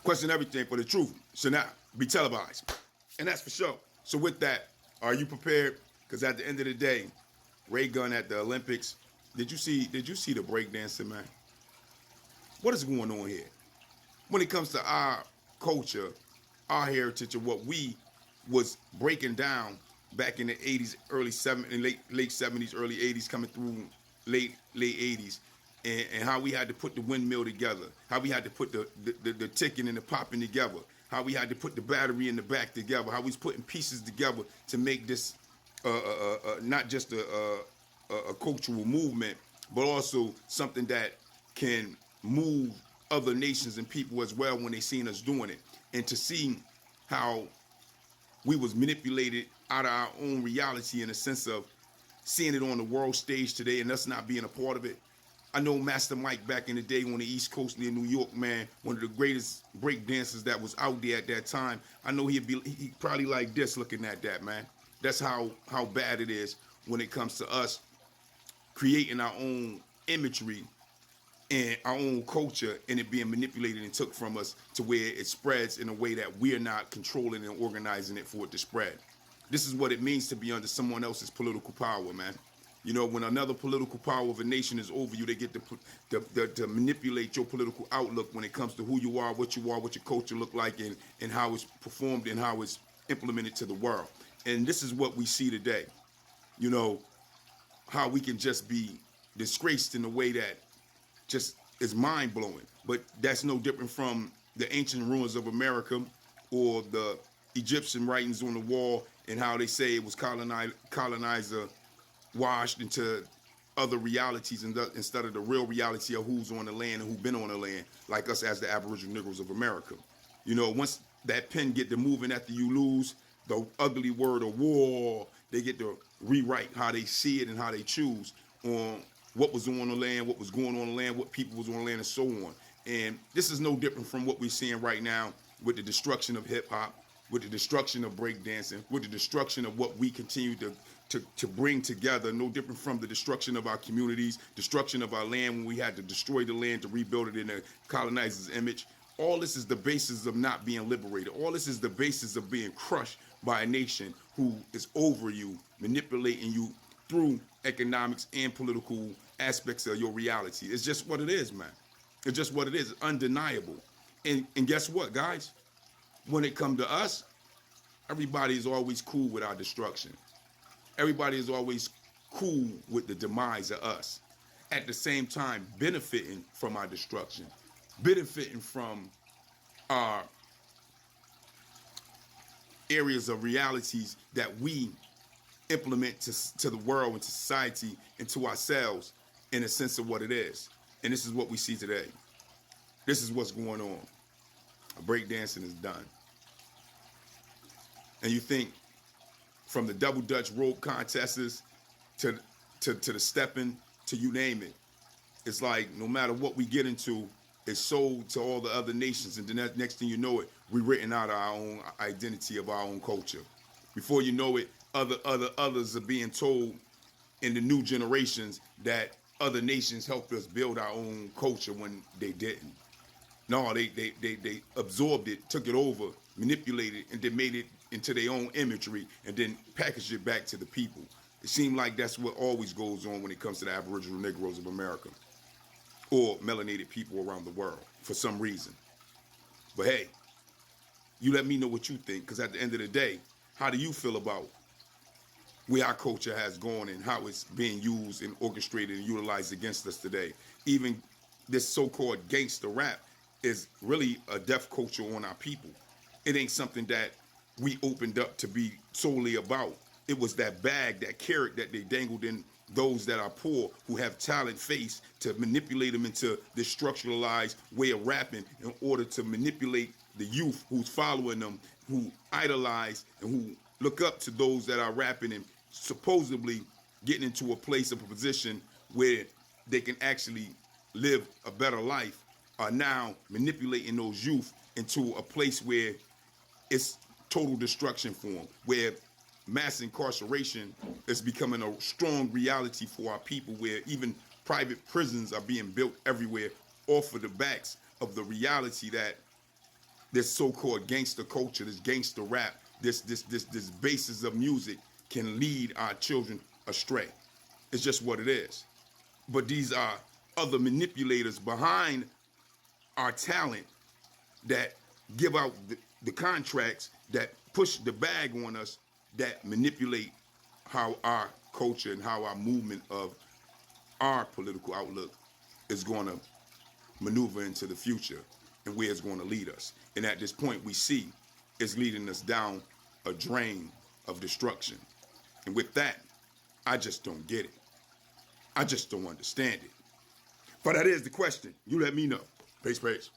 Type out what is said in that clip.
Question everything for the truth should not be televised. And that's for sure. So with that, are you prepared? Because at the end of the day, Ray Gun at the Olympics, did you see the breakdancing, man? What is going on here? When it comes to our culture, our heritage, of what we was breaking down back in the 80s, early 70s, late 70s, early 80s, coming through late 80s, and how we had to put the windmill together, how we had to put the ticking and the popping together, how we had to put the battery in the back together, how we was putting pieces together to make this not just a cultural movement, but also something that can move other nations and people as well when they seen us doing it. And to see how we was manipulated out of our own reality in a sense of seeing it on the world stage today and us not being a part of it. I know Master Mike back in the day on the East Coast near New York, man, one of the greatest break dancers that was out there at that time. I know he probably like this looking at that, man. That's how bad it is when it comes to us creating our own imagery and our own culture, and it being manipulated and took from us to where it spreads in a way that we're not controlling and organizing it for it to spread. This is what it means to be under someone else's political power, man. You know, when another political power of a nation is over you, they get to manipulate your political outlook when it comes to who you are, what your culture look like, and how it's performed and how it's implemented to the world. And this is what we see today. You know, how we can just be disgraced in a way that just is mind-blowing. But that's no different from the ancient ruins of America or the Egyptian writings on the wall and how they say it was colonizer washed into other realities instead of the real reality of who's on the land and who's been on the land, like us as the Aboriginal Negroes of America. You know, once that pen get to moving after you lose the ugly word of war, they get to rewrite how they see it and how they choose on what was on the land, what was going on the land, what people was on the land, and so on. And this is no different from what we're seeing right now with the destruction of hip-hop, with the destruction of breakdancing, with the destruction of what we continue to bring together, no different from the destruction of our communities, destruction of our land when we had to destroy the land to rebuild it in a colonizer's image. All this is the basis of not being liberated. All this is the basis of being crushed by a nation who is over you, manipulating you through economics and political aspects of your reality. It's just what it is, man. It's just what it is. It's undeniable. And guess what, guys? When it comes to us, everybody is always cool with our destruction. Everybody is always cool with the demise of us. At the same time, benefiting from our destruction, benefiting from our areas of realities that we implement to the world and to society and to ourselves in a sense of what it is. And this is what we see today. This is what's going on. Breakdancing is done. And you think from the double Dutch rope contests to the stepping to you name it, it's like no matter what we get into, it's sold to all the other nations, and then next thing you know it, we're written out our own identity of our own culture. Before you know it, others are being told in the new generations that other nations helped us build our own culture when they didn't. No, they absorbed it, took it over, manipulated it, and then made it into their own imagery and then packaged it back to the people. It seemed like that's what always goes on when it comes to the Aboriginal Negroes of America or melanated people around the world for some reason. But hey, you let me know what you think, because at the end of the day, how do you feel about where our culture has gone and how it's being used and orchestrated and utilized against us today? Even this so-called gangster rap is really a death culture on our people. It ain't something that we opened up to be solely about. It was that bag, that carrot that they dangled in those that are poor, who have talent face, to manipulate them into this structuralized way of rapping in order to manipulate the youth who's following them, who idolize and who look up to those that are rapping and supposedly getting into a place of a position where they can actually live a better life, are now manipulating those youth into a place where it's total destruction for them, where mass incarceration is becoming a strong reality for our people, where even private prisons are being built everywhere off of the backs of the reality that this so-called gangster culture, this gangster rap, this basis of music can lead our children astray. It's just what it is. But these are other manipulators behind our talent that give out the contracts, that push the bag on us, that manipulate how our culture and how our movement of our political outlook is going to maneuver into the future and where it's going to lead us. And at this point, we see it's leading us down a drain of destruction. And with that, I just don't get it. I just don't understand it. But that is the question. You let me know. Peace, peace.